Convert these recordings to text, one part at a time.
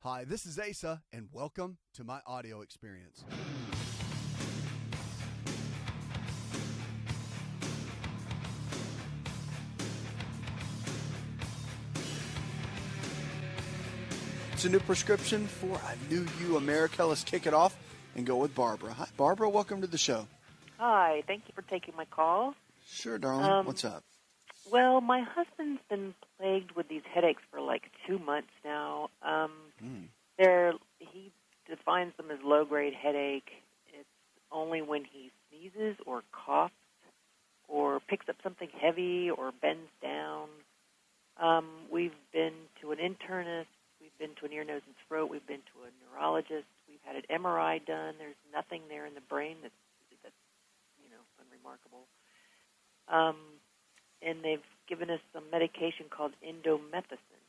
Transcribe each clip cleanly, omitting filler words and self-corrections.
Hi, this is Asa, and welcome to my audio experience. It's a new prescription for a new you, America. Let's kick it off and go with Barbara. Hi, Barbara. Welcome to the show. Hi. Thank you for taking my call. Sure, darling. What's up? Well, my husband's been plagued with these headaches for like 2 months now. He defines them as low-grade headache. It's only when he sneezes or coughs or picks up something heavy or bends down. We've been to an internist. We've been to an ear, nose, and throat. We've been to a neurologist. We've had an MRI done. There's nothing there in the brain that's unremarkable. And they've given us some medication called indomethacin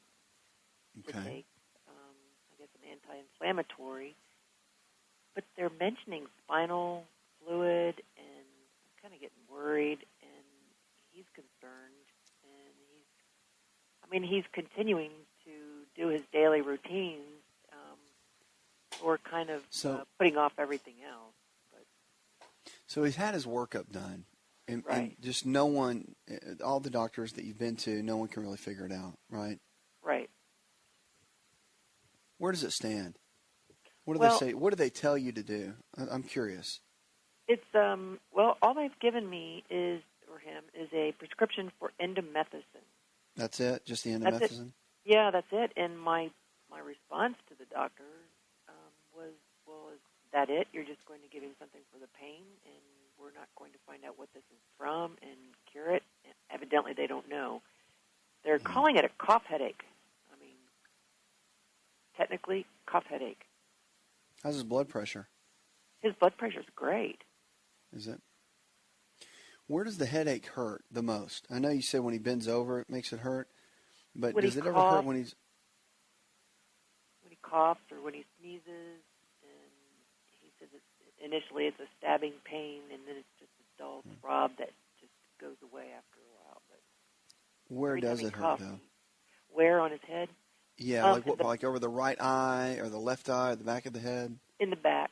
to take. I guess an anti-inflammatory. But they're mentioning spinal fluid, and I'm kind of getting worried. And he's concerned, and he's continuing to do his daily routines, or kind of putting off everything else. So he's had his workup done, and just no one, all the doctors that you've been to, no one can really figure it out, right? Right. Where does it stand? What do they say? What do they tell you to do? I'm curious. It's all they've given me is a prescription for indomethacin. That's it? Just the indomethacin? Yeah, that's it. And my response to the doctor was, well, is that it? You're just going to give him something for the pain, and we're not going to find out what this is from and cure it? And evidently, they don't know. They're calling it a cough headache. Technically, cough headache. How's his blood pressure? His blood pressure's great. Is it? Where does the headache hurt the most? I know you said when he bends over it makes it hurt, but does it ever hurt when he's... When he coughs or when he sneezes, and he says initially it's a stabbing pain, and then it's just a dull throb that just goes away after a while. But where does it hurt, though? Where on his head? Yeah, like over the right eye or the left eye or the back of the head? In the back.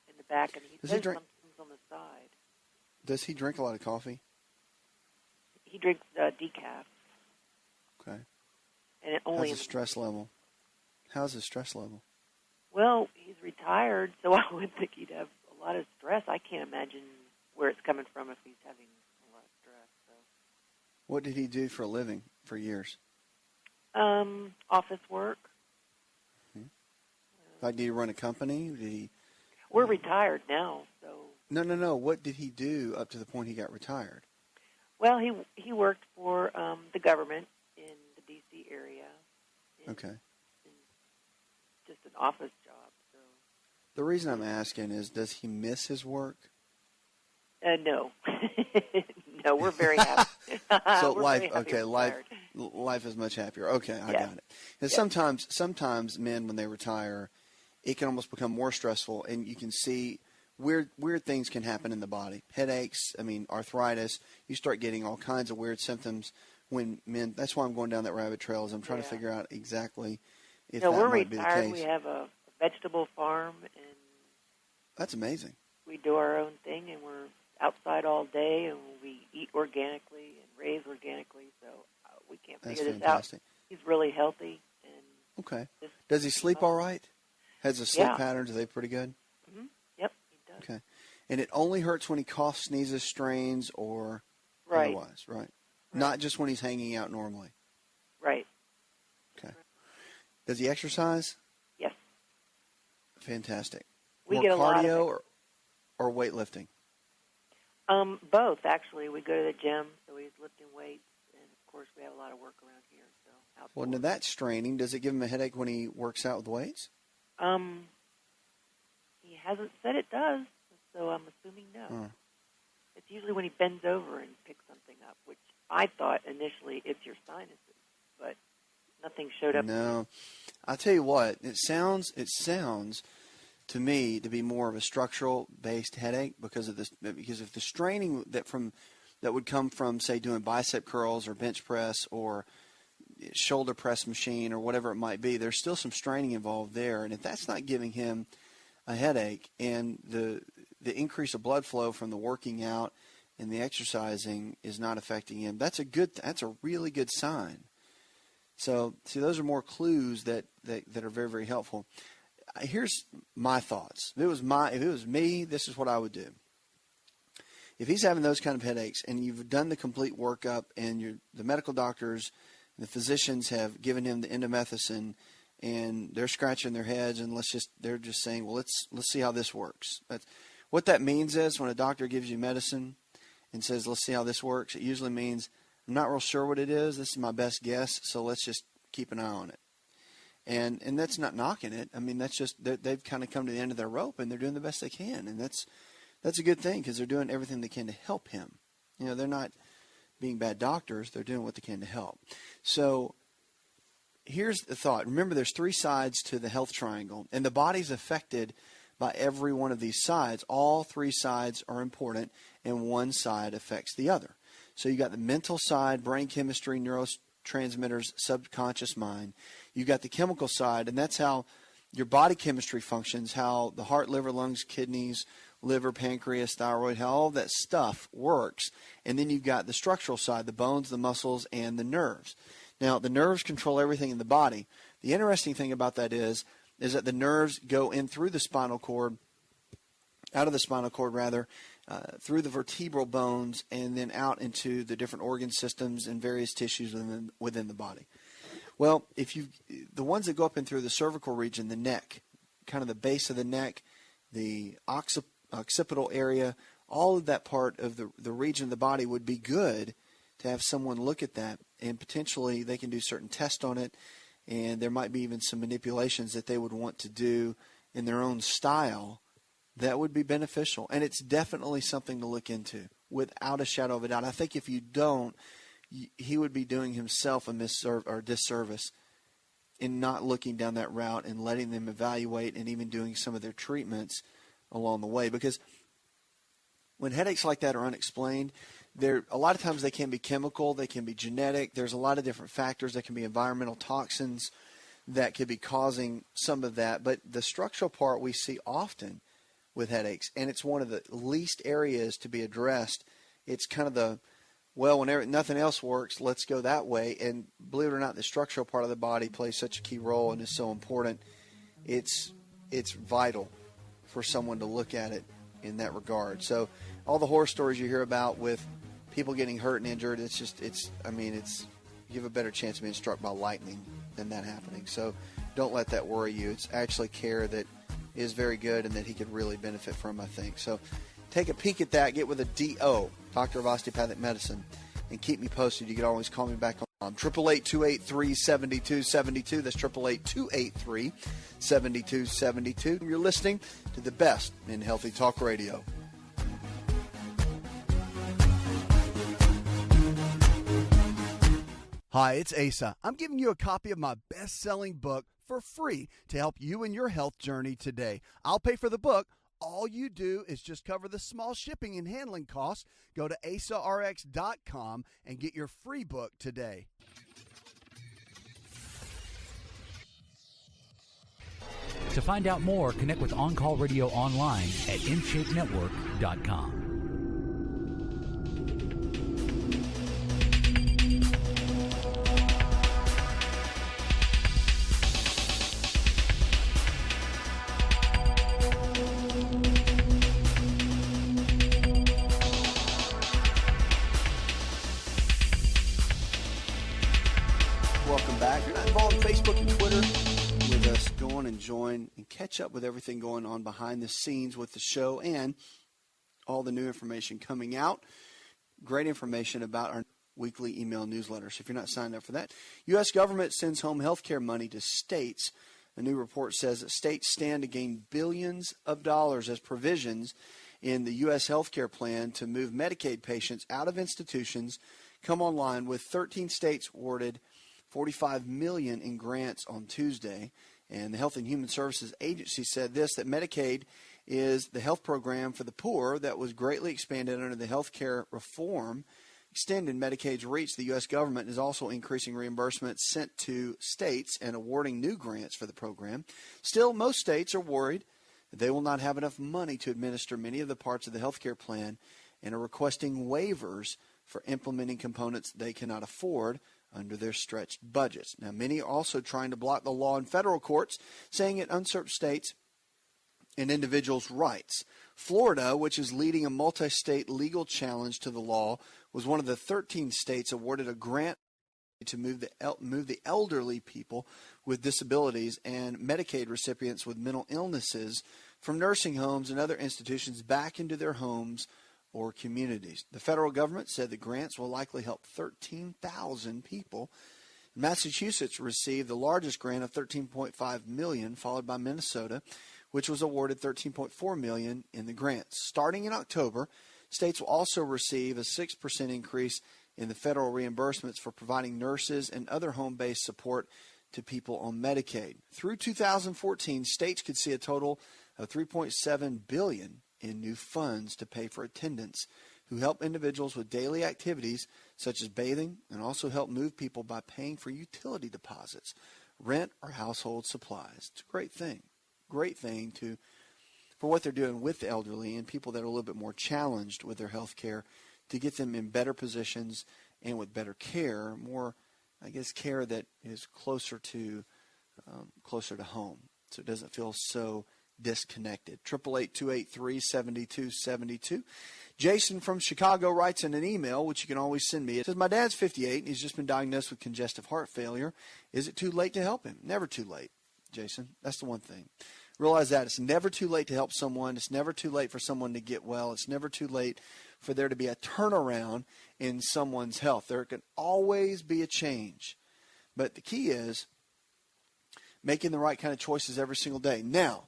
And he says something's on the side. Does he drink a lot of coffee? He drinks decaf. Okay. And only how's his stress level? How's his stress level? Well, he's retired, so I would think he'd have a lot of stress. I can't imagine where it's coming from if he's having a lot of stress. So. What did he do for a living for years? Office work. Like, did he run a company? We're retired now, so. No. What did he do up to the point he got retired? Well, he worked for the government in the D.C. area. Okay. In just an office job. So. The reason I'm asking is, does he miss his work? No. No, we're very happy. So life is much happier. Okay, I got it. And sometimes men, when they retire, it can almost become more stressful, and you can see weird things can happen in the body. Headaches, arthritis. You start getting all kinds of weird symptoms when men. That's why I'm going down that rabbit trail. Is I'm trying to figure out exactly if that might be the case. We're retired. We have a vegetable farm, and that's amazing. We do our own thing, and we're outside all day, and we eat organically and raise organically, so we can't figure this out. He's really healthy. Okay. Does he sleep all right? Has his sleep patterns, are they pretty good? Mm-hmm. Yep, he does. Okay. And it only hurts when he coughs, sneezes, strains, or otherwise, right? Not just when he's hanging out normally? Right. Okay. Does he exercise? Yes. Fantastic. We get a lot of cardio or weightlifting? Both, actually. We go to the gym, so he's lifting weights, and of course we have a lot of work around here. So outdoors. Well, now that's straining. Does it give him a headache when he works out with weights? He hasn't said it does, so I'm assuming no. It's usually when he bends over and picks something up, which I thought initially it's your sinuses, but nothing showed up. No, I'll tell you what. It sounds to me to be more of a structural-based headache because of this. Because if the straining that would come from, say, doing bicep curls or bench press or shoulder press machine or whatever it might be, there's still some straining involved there. And if that's not giving him a headache, and the increase of blood flow from the working out and the exercising is not affecting him, that's a really good sign. So, see, those are more clues that are very, very helpful. Here's my thoughts. If it was me, this is what I would do. If he's having those kind of headaches and you've done the complete workup and the medical doctors, the physicians have given him the indomethacin, and they're scratching their heads and they're just saying, well, let's see how this works. What that means is when a doctor gives you medicine and says, let's see how this works, it usually means, I'm not real sure what it is. This is my best guess, so let's just keep an eye on it. And that's not knocking it. I mean, that's just they've kind of come to the end of their rope, and they're doing the best they can, and that's a good thing because they're doing everything they can to help him. They're not being bad doctors. They're doing what they can to help. So here's the thought. Remember, there's 3 sides to the health triangle, and the body's affected by every one of these sides. All 3 sides are important, and one side affects the other. So you got the mental side, brain chemistry, neurotransmitters, subconscious mind. You got the chemical side, and that's how your body chemistry functions, how the heart, liver, lungs, kidneys, liver, pancreas, thyroid, how all that stuff works. And then you've got the structural side, the bones, the muscles, and the nerves. Now, the nerves control everything in the body. The interesting thing about that is that the nerves go in through the spinal cord, out of the spinal cord rather, through the vertebral bones, and then out into the different organ systems and various tissues within the body. Well, the ones that go up in through the cervical region, the neck, kind of the base of the neck, the occipital area, all of that part of the region of the body would be good to have someone look at that, and potentially they can do certain tests on it, and there might be even some manipulations that they would want to do in their own style that would be beneficial. And it's definitely something to look into without a shadow of a doubt. I think if you don't, he would be doing himself a disservice in not looking down that route and letting them evaluate and even doing some of their treatments along the way. Because when headaches like that are unexplained, a lot of times they can be chemical, they can be genetic. There's a lot of different factors. There can be environmental toxins that could be causing some of that. But the structural part we see often with headaches, and it's one of the least areas to be addressed. It's kind of whenever nothing else works, let's go that way. And believe it or not, the structural part of the body plays such a key role and is so important. It's vital for someone to look at it in that regard. So all the horror stories you hear about with people getting hurt and injured, you have a better chance of being struck by lightning than that happening. So don't let that worry you. It's actually care that is very good and that he could really benefit from, I think. So take a peek at that. Get with a DO, Doctor of Osteopathic Medicine, and keep me posted. You can always call me back on 888-283-7272. That's 888-283-7272. You're listening to the best in healthy talk radio. Hi, it's Asa. I'm giving you a copy of my best-selling book for free to help you in your health journey today. I'll pay for the book. All you do is just cover the small shipping and handling costs. Go to asarx.com and get your free book today. To find out more, connect with On Call Radio online at InShapeNetwork.com. Welcome back. You're not involved in Facebook and Twitter with us. Go on and join and catch up with everything going on behind the scenes with the show and all the new information coming out. Great information about our weekly email newsletter. So if you're not signed up for that, U.S. government sends home health care money to states. A new report says that states stand to gain billions of dollars as provisions in the U.S. health care plan to move Medicaid patients out of institutions come online, with 13 states awarded $45 million in grants on Tuesday. And the Health and Human Services Agency said this, that Medicaid is the health program for the poor that was greatly expanded under the health care reform extending Medicaid's reach, the U.S. government is also increasing reimbursements sent to states and awarding new grants for the program. Still, most states are worried that they will not have enough money to administer many of the parts of the health care plan and are requesting waivers for implementing components they cannot afford under their stretched budgets. Now, many are also trying to block the law in federal courts, saying it uncertain states and individuals' rights. Florida, which is leading a multi-state legal challenge to the law, was one of the 13 states awarded a grant to move the elderly people with disabilities and Medicaid recipients with mental illnesses from nursing homes and other institutions back into their homes or communities. The federal government said the grants will likely help 13,000 people. Massachusetts received the largest grant of $13.5 million, followed by Minnesota, which was awarded $13.4 million in the grants. Starting in October, states will also receive a 6% increase in the federal reimbursements for providing nurses and other home-based support to people on Medicaid. Through 2014, states could see a total of $3.7 billion in new funds to pay for attendants who help individuals with daily activities such as bathing and also help move people by paying for utility deposits, rent, or household supplies. It's a great thing. Great thing for what they're doing with the elderly and people that are a little bit more challenged with their health care to get them in better positions and with better care, more, I guess, care that is closer to home, so it doesn't feel so disconnected. 888-283-7272. Jason from Chicago writes in an email, which you can always send me. It says, my dad's 58 and he's just been diagnosed with congestive heart failure. Is it too late to help him? Never too late, Jason. That's the one thing. Realize that. It's never too late to help someone. It's never too late for someone to get well. It's never too late for there to be a turnaround in someone's health. There can always be a change. But the key is making the right kind of choices every single day. Now,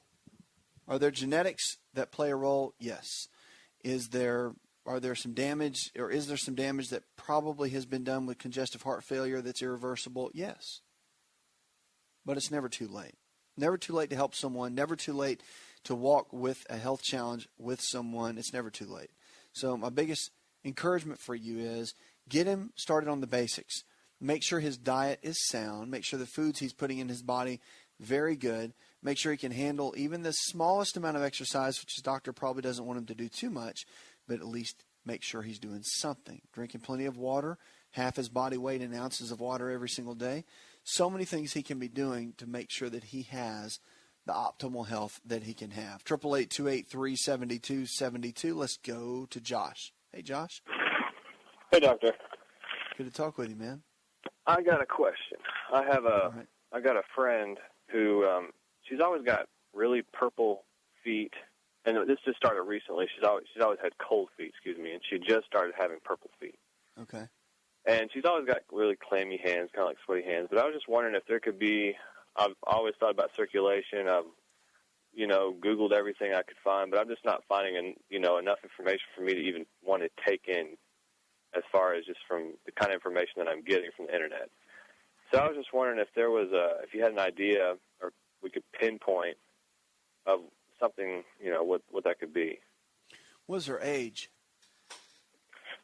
are there genetics that play a role? Yes. Is there some damage that probably has been done with congestive heart failure that's irreversible? Yes. But it's never too late. Never too late to help someone. Never too late to walk with a health challenge with someone. It's never too late. So my biggest encouragement for you is get him started on the basics. Make sure his diet is sound. Make sure the foods he's putting in his body very good. Make sure he can handle even the smallest amount of exercise, which his doctor probably doesn't want him to do too much, but at least make sure he's doing something. Drinking plenty of water, half his body weight in ounces of water every single day. So many things he can be doing to make sure that he has the optimal health that he can have. 888-283-7272. Let's go to Josh. Hey, Josh. Hey, doctor. Good to talk with you, man. I got a question. I got a friend who she's always got really purple feet, and this just started recently. She's always had cold feet, and she just started having purple feet. Okay. And she's always got really clammy hands, kind of like sweaty hands. But I was just wondering if there could be. I've always thought about circulation. I've Googled everything I could find, but I'm just not finding enough information for me to even want to take in, as far as just from the kind of information that I'm getting from the internet. So I was just wondering if there was if you had an idea, or we could pinpoint of something, what that could be. What's her age?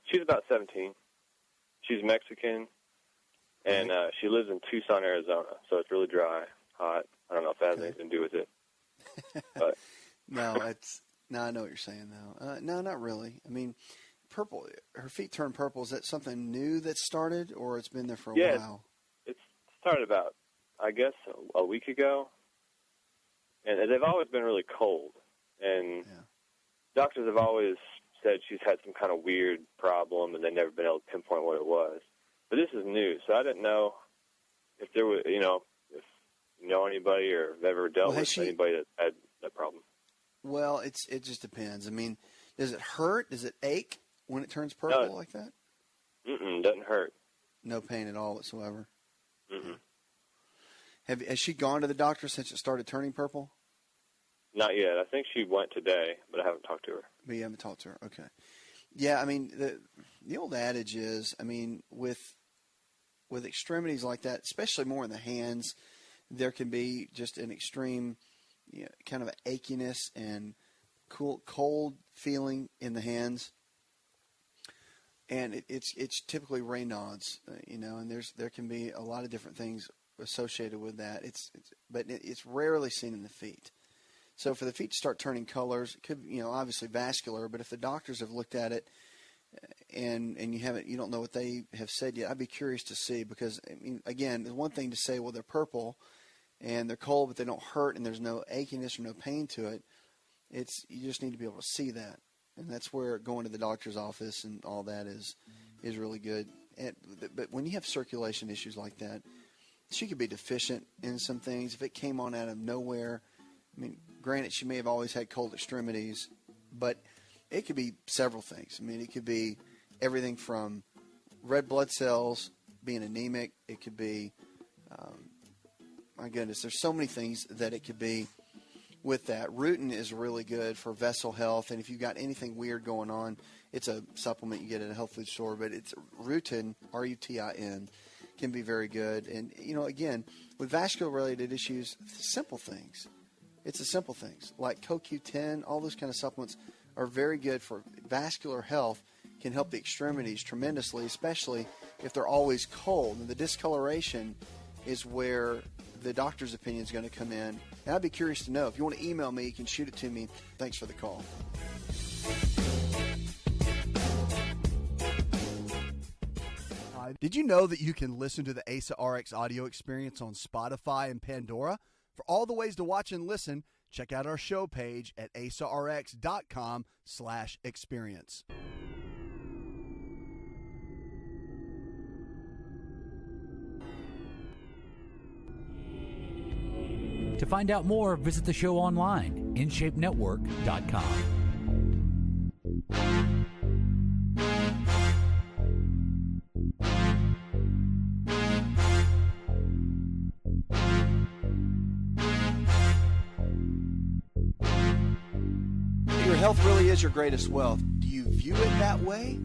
She's about 17. She's Mexican, and she lives in Tucson, Arizona, so it's really dry, hot. I don't know if that has anything to do with it. But No, I know what you're saying, though. No, not really. I mean, purple. Her feet turn purple. Is that something new that started, or it's been there for a while? It started about, I guess, a week ago, and they've always been really cold. And doctors have always said she's had some kind of weird problem, and they've never been able to pinpoint what it was. But this is new, so I didn't know if there was, if you know anybody or have ever dealt with anybody that had that problem. Well, it just depends. I mean, does it hurt? Does it ache when it turns purple like that? Doesn't hurt. No pain at all whatsoever. Mm-mm. Has she gone to the doctor since it started turning purple? Not yet. I think she went today, but I haven't talked to her. But you haven't talked to her. Okay. Yeah, I mean, the old adage is, I mean, with extremities like that, especially more in the hands, there can be just an extreme kind of achiness and cold feeling in the hands. and it's typically Raynaud's, and there can be a lot of different things associated with that. But it's rarely seen in the feet. So for the feet to start turning colors, it could, obviously vascular, but if the doctors have looked at it and you don't know what they have said yet, I'd be curious to see, because again, there's one thing to say, well, they're purple and they're cold, but they don't hurt and there's no achiness or no pain to it. You just need to be able to see that. And that's where going to the doctor's office and all that is really good. But when you have circulation issues like that, she could be deficient in some things. If it came on out of nowhere, granted, she may have always had cold extremities, but it could be several things. It could be everything from red blood cells being anemic. It could be, my goodness, there's so many things that it could be with that. Rutin is really good for vessel health, and if you've got anything weird going on, it's a supplement you get at a health food store, but it's Rutin, R-U-T-I-N, can be very good. And, again, with vascular-related issues, simple things. It's the simple things like CoQ10, all those kind of supplements are very good for vascular health, can help the extremities tremendously, especially if they're always cold. And the discoloration is where the doctor's opinion is going to come in. And I'd be curious to know. If you want to email me, you can shoot it to me. Thanks for the call. Did you know that you can listen to the Asa Rx audio experience on Spotify and Pandora? For all the ways to watch and listen, check out our show page at asarx.com/experience. To find out more, visit the show online, InShapeNetwork.com. Your health really is your greatest wealth. Do you view it that way?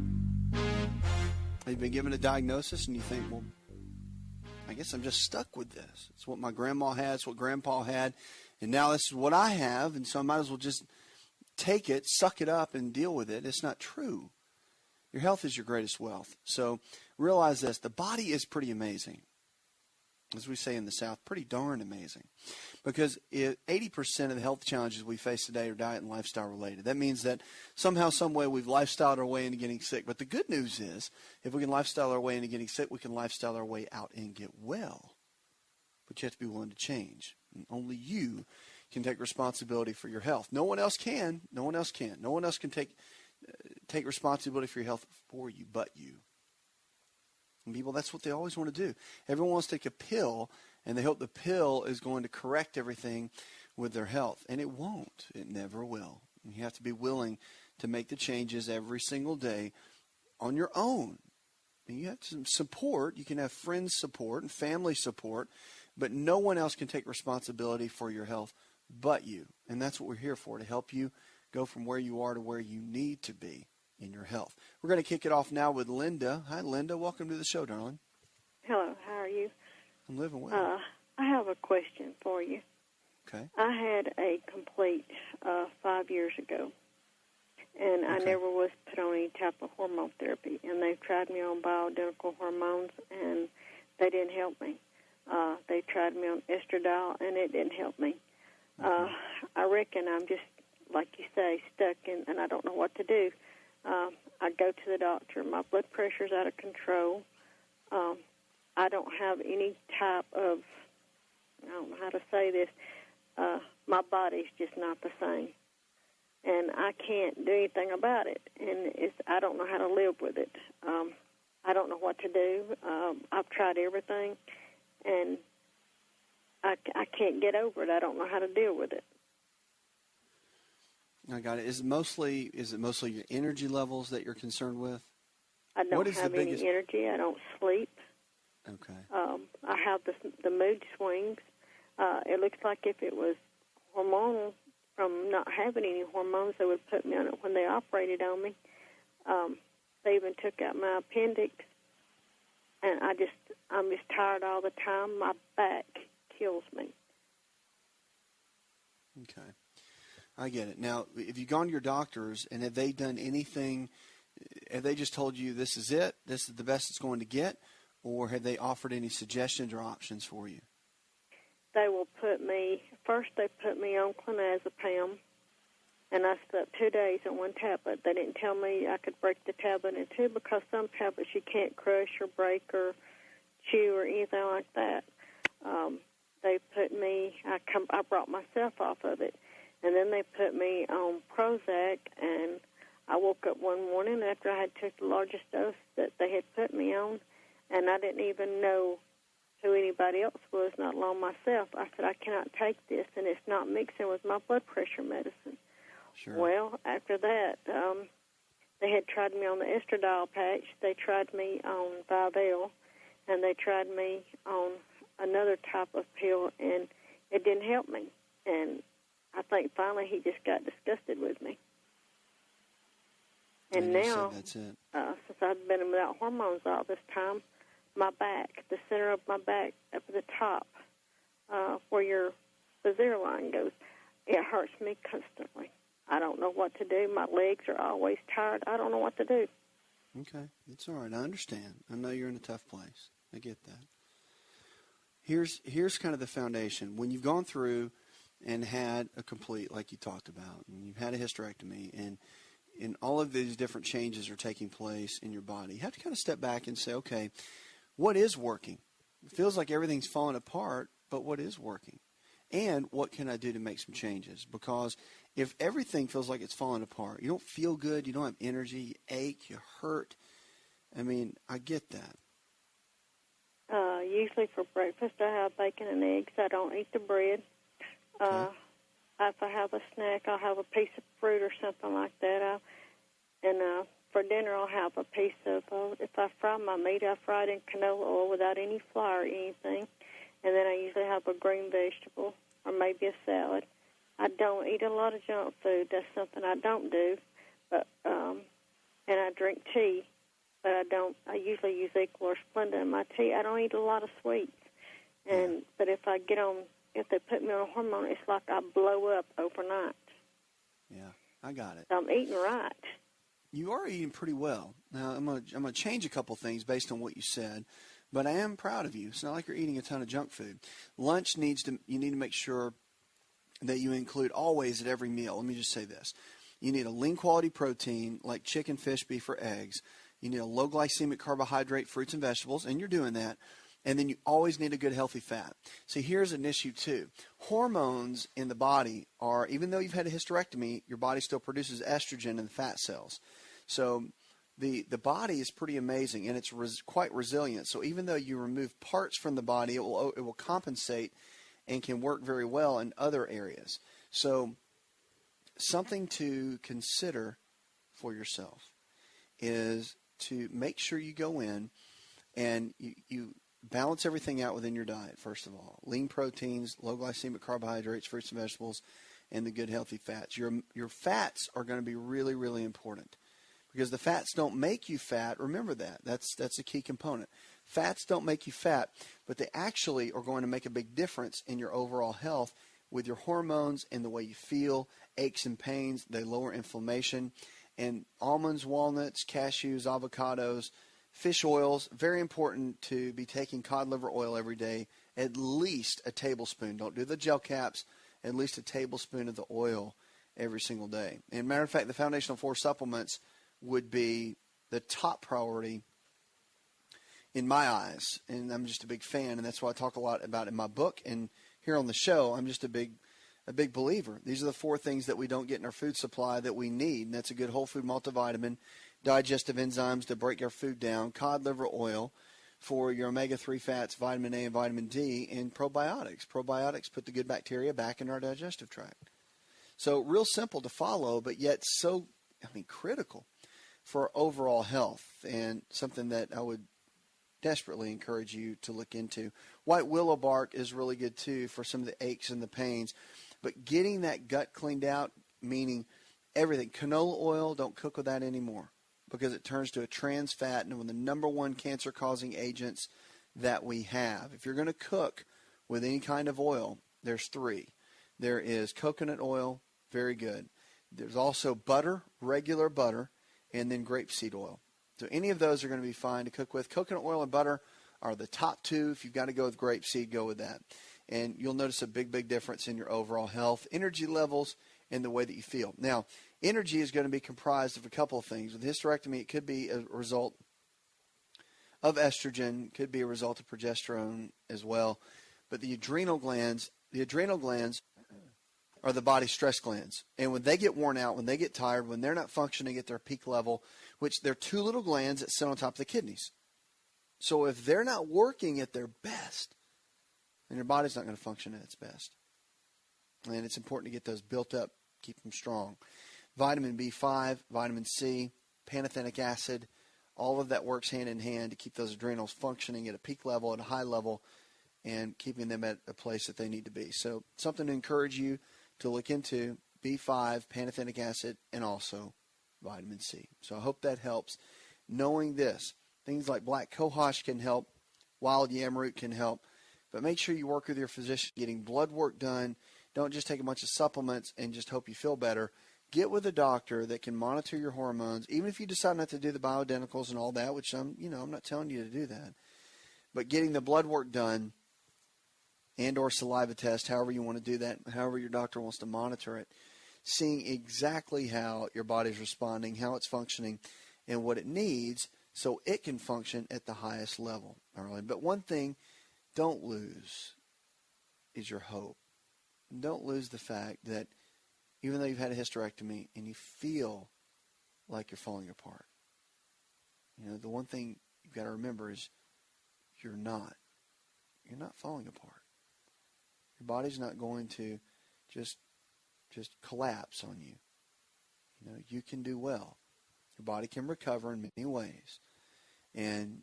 Have you been given a diagnosis and you think, well, I guess I'm just stuck with this. It's what my grandma had, it's what grandpa had, and now this is what I have, and so I might as well just take it, suck it up, and deal with it. It's not true. Your health is your greatest wealth. So realize this. The body is pretty amazing. As we say in the South, pretty darn amazing. Because 80% of the health challenges we face today are diet and lifestyle related. That means that somehow, some way, we've lifestyled our way into getting sick. But the good news is, if we can lifestyle our way into getting sick, we can lifestyle our way out and get well. But you have to be willing to change. And only you can take responsibility for your health. No one else can. No one else can. No one else can take responsibility for your health for you but you. And people, that's what they always want to do. Everyone wants to take a pill, and they hope the pill is going to correct everything with their health. And it won't. It never will. And you have to be willing to make the changes every single day on your own. And you have some support. You can have friends' support and family support, but no one else can take responsibility for your health but you. And that's what we're here for, to help you go from where you are to where you need to be in your health. We're going to kick it off now with Linda. Hi, Linda. Welcome to the show, darling. Hello. How are you? I'm living well. I have a question for you. Okay. I had a complete 5 years ago, and I never was put on any type of hormone therapy, and they've tried me on bioidentical hormones, and they didn't help me. They tried me on estradiol, and it didn't help me. I reckon I'm just, like you say, stuck, and I don't know what to do. I go to the doctor. My blood pressure's out of control. I don't have any type of, I don't know how to say this, my body's just not the same. And I can't do anything about it. And I don't know how to live with it. I don't know what to do. I've tried everything, and I can't get over it. I don't know how to deal with it. I got it. Is it mostly your energy levels that you're concerned with? I don't have any energy. I don't sleep. Okay. I have the mood swings. It looks like if it was hormonal from not having any hormones, they would put me on it when they operated on me. They even took out my appendix, and I'm just tired all the time. My back kills me. Okay. I get it. Now, have you gone to your doctors, and have they done anything have they just told you this is it, this is the best it's going to get, or have they offered any suggestions or options for you? They will first they put me on clonazepam, and I slept 2 days on one tablet. They didn't tell me I could break the tablet in two, because some tablets you can't crush or break or chew or anything like that. They put me, I brought myself off of it, and then they put me on Prozac, and I woke up one morning after I had took the largest dose that they had put me on, and I didn't even know who anybody else was, not alone myself. I said, I cannot take this, and it's not mixing with my blood pressure medicine. Sure. Well, after that, they had tried me on the estradiol patch. They tried me on Vivel, and they tried me on another type of pill, and it didn't help me. And I think finally he just got disgusted with me. And now, that's it. since I've been without hormones all this time, my back, the center of my back up at the top, where your zero line goes, it hurts me constantly. I don't know what to do. My legs are always tired. I don't know what to do. Okay, it's all right. I understand. I know you're in a tough place. I get that. Here's kind of the foundation. When you've gone through and had a complete, like you talked about, and you've had a hysterectomy, and all of these different changes are taking place in your body, you have to kind of step back and say, okay, what is working? It feels like everything's falling apart, but what is working? And what can I do to make some changes? Because if everything feels like it's falling apart, you don't feel good, you don't have energy, you ache, you hurt. I mean, I get that. Usually for breakfast I have bacon and eggs. I don't eat the bread. Okay. If I have a snack, I'll have a piece of fruit or something like that. And for dinner I'll have a piece of, if I fry my meat, I fry it in canola oil without any flour or anything. And then I usually have a green vegetable or maybe a salad. I don't eat a lot of junk food. That's something I don't do. But and I drink tea, but I usually use Equal or Splenda in my tea. I don't eat a lot of sweets. But if they put me on a hormone, it's like I blow up overnight. Yeah, I got it. So I'm eating right. You are eating pretty well. Now, I'm gonna change a couple things based on what you said, but I am proud of you. It's not like you're eating a ton of junk food. Lunch you need to make sure that you include always at every meal. Let me just say this. You need a lean quality protein like chicken, fish, beef, or eggs. You need a low glycemic carbohydrate, fruits and vegetables, and you're doing that. And then you always need a good healthy fat. So here's an issue too. Hormones in the body are, even though you've had a hysterectomy, your body still produces estrogen in the fat cells. So the body is pretty amazing, and it's quite resilient. So even though you remove parts from the body, it will compensate and can work very well in other areas. So something to consider for yourself is to make sure you go in and you balance everything out within your diet, first of all. Lean proteins, low glycemic carbohydrates, fruits and vegetables, and the good healthy fats. Your fats are going to be really, really important because the fats don't make you fat. Remember that. That's a key component. Fats don't make you fat, but they actually are going to make a big difference in your overall health with your hormones and the way you feel, aches and pains. They lower inflammation. And almonds, walnuts, cashews, avocados, fish oils, very important to be taking cod liver oil every day, at least a tablespoon. Don't do the gel caps, at least a tablespoon of the oil every single day. And matter of fact, the Foundational 4 supplements would be the top priority in my eyes. And I'm just a big fan, and that's why I talk a lot about in my book. And here on the show, I'm just a big believer. These are the 4 things that we don't get in our food supply that we need, and that's a good whole food multivitamin, digestive enzymes to break our food down, cod liver oil for your omega-3 fats, vitamin A and vitamin D, and probiotics. Probiotics put the good bacteria back in our digestive tract. So real simple to follow, but yet so, critical for overall health, and something that I would desperately encourage you to look into. White willow bark is really good too for some of the aches and the pains. But getting that gut cleaned out, meaning everything. Canola oil, don't cook with that anymore because it turns to a trans fat and one of the number one cancer-causing agents that we have. If you're going to cook with any kind of oil, there's 3. There is coconut oil, very good. There's also butter, regular butter, and then grapeseed oil. So any of those are going to be fine to cook with. Coconut oil and butter are the top two. If you've got to go with grapeseed, go with that. And you'll notice a big, big difference in your overall health, energy levels, and the way that you feel. Now, energy is going to be comprised of a couple of things. With hysterectomy, it could be a result of estrogen, could be a result of progesterone as well. But the adrenal glands are the body's stress glands. And when they get worn out, when they get tired, when they're not functioning at their peak level, which they're two little glands that sit on top of the kidneys. So if they're not working at their best, then your body's not going to function at its best. And it's important to get those built up, keep them strong. Vitamin B5, vitamin C, pantothenic acid, all of that works hand in hand to keep those adrenals functioning at a peak level, at a high level, and keeping them at a place that they need to be. So something to encourage you to look into, B5, pantothenic acid, and also vitamin C. So I hope that helps. Knowing this, things like black cohosh can help, wild yam root can help, but make sure you work with your physician, getting blood work done. Don't just take a bunch of supplements and just hope you feel better. Get with a doctor that can monitor your hormones, even if you decide not to do the bioidenticals and all that, which I'm not telling you to do that. But getting the blood work done and or saliva test, however you want to do that, however your doctor wants to monitor it, seeing exactly how your body's responding, how it's functioning, and what it needs so it can function at the highest level. All right? But one thing don't lose is your hope. Don't lose the fact that even though you've had a hysterectomy and you feel like you're falling apart, the one thing you've got to remember is you're not. You're not falling apart. Your body's not going to just collapse on you. You can do well. Your body can recover in many ways. And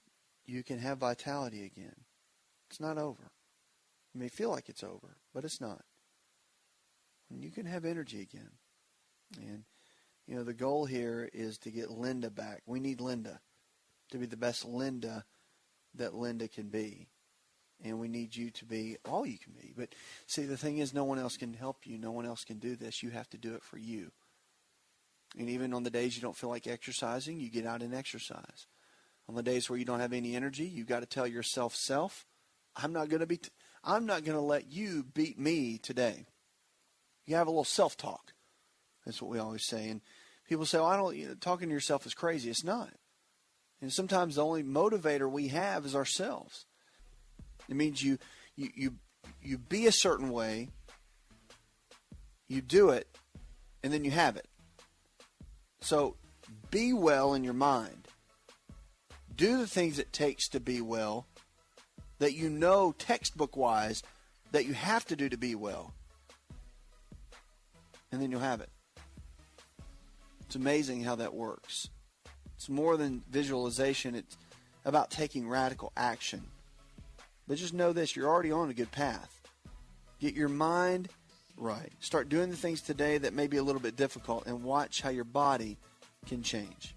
you can have vitality again. It's not over. You may feel like it's over, but it's not. And you can have energy again. And, the goal here is to get Linda back. We need Linda to be the best Linda that Linda can be. And we need you to be all you can be. But see, the thing is, no one else can help you. No one else can do this. You have to do it for you. And even on the days you don't feel like exercising, you get out and exercise. On the days where you don't have any energy, you've got to tell yourself, I'm not going to let you beat me today. You have a little self-talk. That's what we always say. And people say, talking to yourself is crazy. It's not. And sometimes the only motivator we have is ourselves. It means you be a certain way, you do it, and then you have it. So be well in your mind. Do the things it takes to be well that textbook-wise that you have to do to be well. And then you'll have it. It's amazing how that works. It's more than visualization. It's about taking radical action. But just know this, you're already on a good path. Get your mind right. Start doing the things today that may be a little bit difficult and watch how your body can change.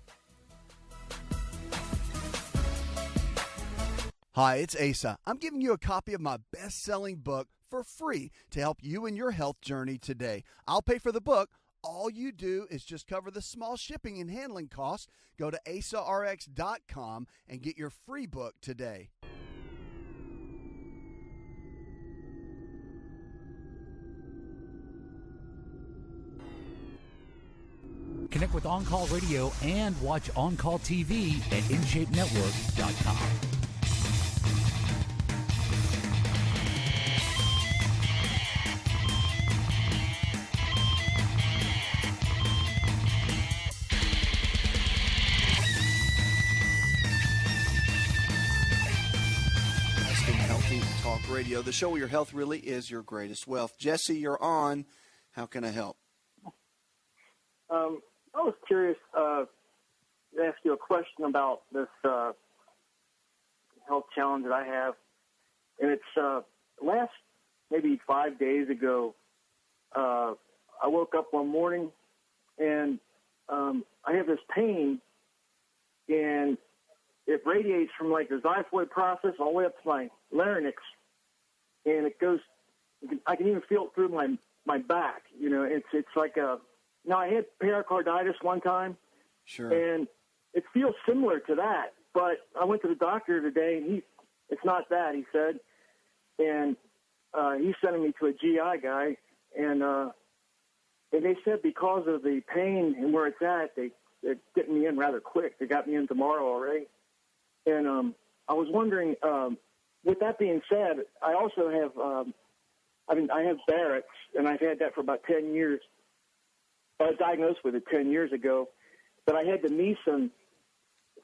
Hi, it's Asa. I'm giving you a copy of my best-selling book for free to help you in your health journey today. I'll pay for the book. All you do is just cover the small shipping and handling costs. Go to asarx.com and get your free book today. Connect with On Call Radio and watch On Call TV at InShapeNetwork.com. Healthy Talk Radio, the show where your health really is your greatest wealth. Jesse, you're on. How can I help? I was curious to ask you a question about this health challenge that I have. And it's last maybe 5 days ago, I woke up one morning and I have this pain, and it radiates from like the xiphoid process all the way up to my larynx. And it goes, I can even feel it through my back. It's like now I had pericarditis one time, Sure. And it feels similar to that. But I went to the doctor today, and it's not that, he said. And he's sending me to a GI guy, and they said because of the pain and where it's at, they're getting me in rather quick. They got me in tomorrow already. And I was wondering, with that being said, I also have, I have Barrett's, and I've had that for about 10 years. I was diagnosed with it 10 years ago, but I had the Nissen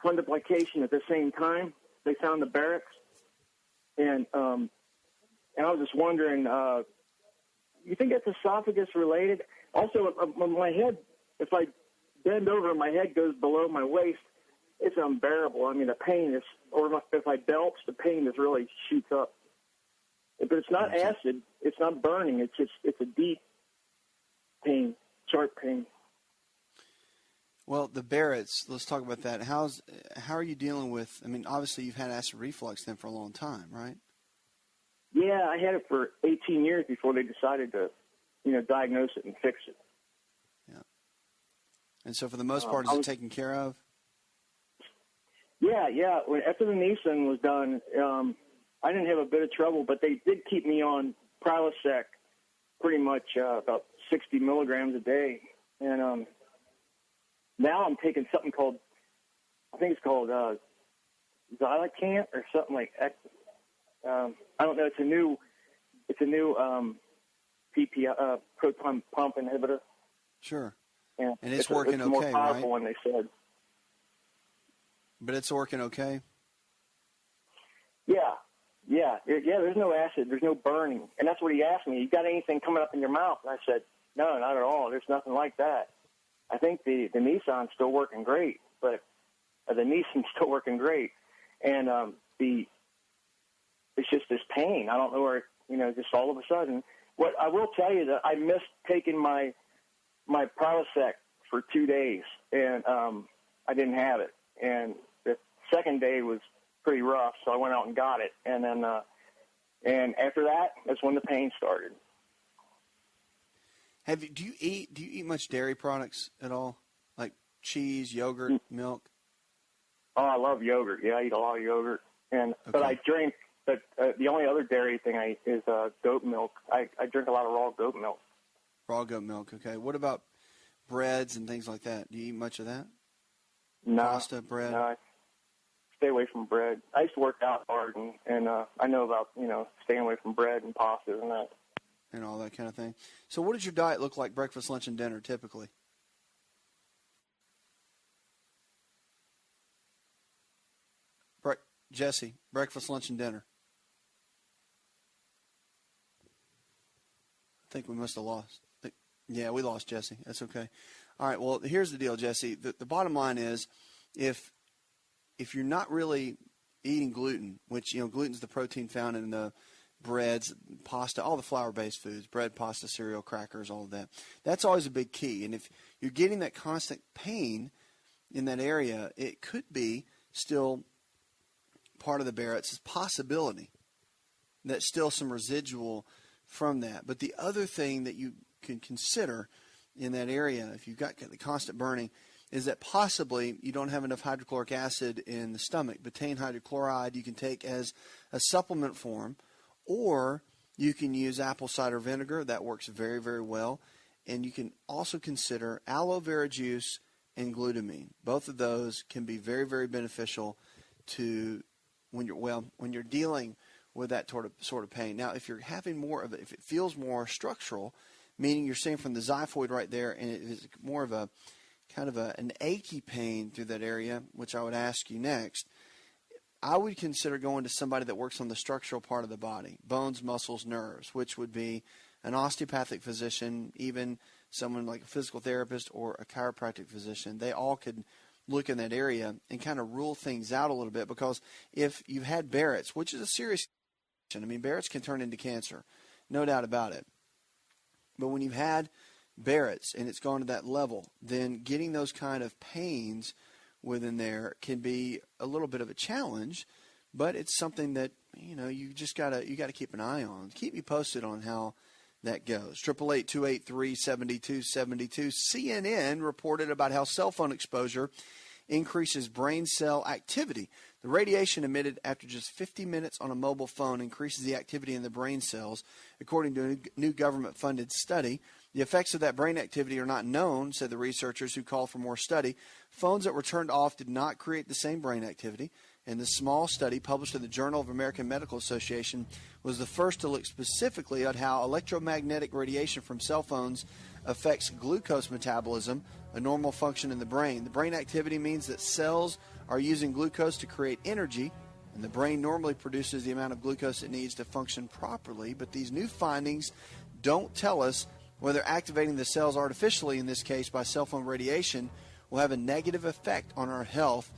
fundoplication at the same time. They found the Barrett's, and I was just wondering, you think that's esophagus related? Also, my head, if I bend over, my head goes below my waist. It's unbearable. I mean, the pain is, or if I belch, the pain is really shoots up. But it's not acid. It's not burning. It's a deep pain, sharp pain. Well, the Barrett's, let's talk about that. How are you dealing with, I mean, obviously you've had acid reflux then for a long time, right? Yeah, I had it for 18 years before they decided to, diagnose it and fix it. Yeah. And so for the most part, is it taken care of? Yeah. After the Nissen was done, I didn't have a bit of trouble, but they did keep me on Prilosec pretty much about 60 milligrams a day. And now I'm taking something called, I think it's called Xylacant or something like that. I don't know. It's a new PPI, proton pump inhibitor. Sure. Yeah. And it's working it's okay, more powerful right? When they said. But it's working okay? Yeah. There's no acid. There's no burning. And that's what he asked me. You got anything coming up in your mouth? And I said, no, not at all. There's nothing like that. I think the Nissan's still working great, but the Nissan's still working great. And it's just this pain. I don't know where, just all of a sudden. What I will tell you that I missed taking my Prilosec for 2 days, and I didn't have it. And the second day was pretty rough, so I went out and got it. And then, and after that, that's when the pain started. Do you eat much dairy products at all, like cheese, yogurt, milk? Oh, I love yogurt. Yeah, I eat a lot of yogurt, but I drink. But the only other dairy thing I eat is goat milk. I drink a lot of raw goat milk. Raw goat milk. Okay. What about breads and things like that? Do you eat much of that? No. Pasta, bread. No, I stay away from bread. I used to work out hard, and I know about staying away from bread and pasta and that. And all that kind of thing. So what does your diet look like, breakfast, lunch, and dinner, typically? Jesse, breakfast, lunch, and dinner. I think we must have lost. Yeah, we lost Jesse. That's okay. All right, well, here's the deal, Jesse. The bottom line is if you're not really eating gluten, which, gluten's the protein found in the breads, pasta, all the flour-based foods, bread, pasta, cereal, crackers, all of that. That's always a big key. And if you're getting that constant pain in that area, it could be still part of the Barrett's possibility. That's still some residual from that. But the other thing that you can consider in that area, if you've got the constant burning, is that possibly you don't have enough hydrochloric acid in the stomach. Betaine hydrochloride you can take as a supplement form, or you can use apple cider vinegar. That works very, very well. And you can also consider aloe vera juice and glutamine. Both of those can be very, very beneficial to when you're dealing with that sort of pain. Now, if you're having more of it, if it feels more structural, meaning you're seeing from the xiphoid right there, and it is more of a kind of an achy pain through that area, which I would ask you next, I would consider going to somebody that works on the structural part of the body, bones, muscles, nerves, which would be an osteopathic physician, even someone like a physical therapist or a chiropractic physician. They all could look in that area and kind of rule things out a little bit, because if you've had Barrett's, which is a serious condition, I mean, Barrett's can turn into cancer, no doubt about it. But when you've had Barrett's and it's gone to that level, then getting those kind of pains within there can be a little bit of a challenge, but it's something that, you just you got to keep an eye on. Keep me posted on how that goes. 888-283-7272. CNN reported about how cell phone exposure increases brain cell activity. The radiation emitted after just 50 minutes on a mobile phone increases the activity in the brain cells, according to a new government-funded study. The effects of that brain activity are not known, said the researchers who called for more study. Phones that were turned off did not create the same brain activity, and the small study published in the Journal of American Medical Association was the first to look specifically at how electromagnetic radiation from cell phones affects glucose metabolism, a normal function in the brain. The brain activity means that cells are using glucose to create energy, and the brain normally produces the amount of glucose it needs to function properly. But these new findings don't tell us whether activating the cells artificially, in this case by cell phone radiation, will have a negative effect on our health.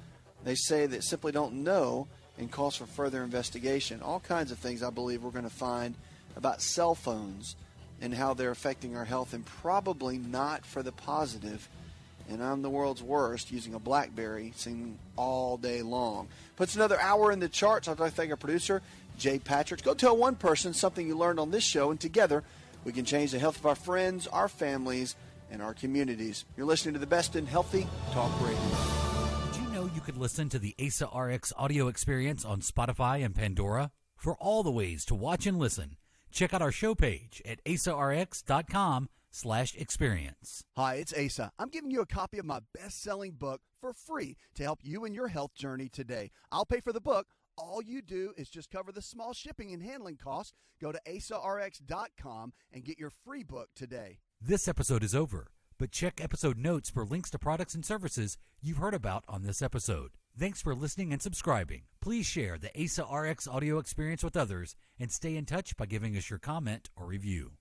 They say that simply don't know and calls for further investigation. All kinds of things I believe we're going to find about cell phones and how they're affecting our health, and probably not for the positive. And I'm the world's worst using a BlackBerry singing all day long. Puts another hour in the charts. I'd like to thank our producer, Jay Patrick. Go tell one person something you learned on this show, and together we can change the health of our friends, our families, and our communities. You're listening to the best in healthy talk radio. Did you know you could listen to the Asa Rx audio experience on Spotify and Pandora? For all the ways to watch and listen, check out our show page at asarx.com/experience. Hi, it's Asa. I'm giving you a copy of my best-selling book for free to help you in your health journey today. I'll pay for the book. All you do is just cover the small shipping and handling costs. Go to asarx.com and get your free book today. This episode is over, but check episode notes for links to products and services you've heard about on this episode. Thanks for listening and subscribing. Please share the Asa Rx audio experience with others and stay in touch by giving us your comment or review.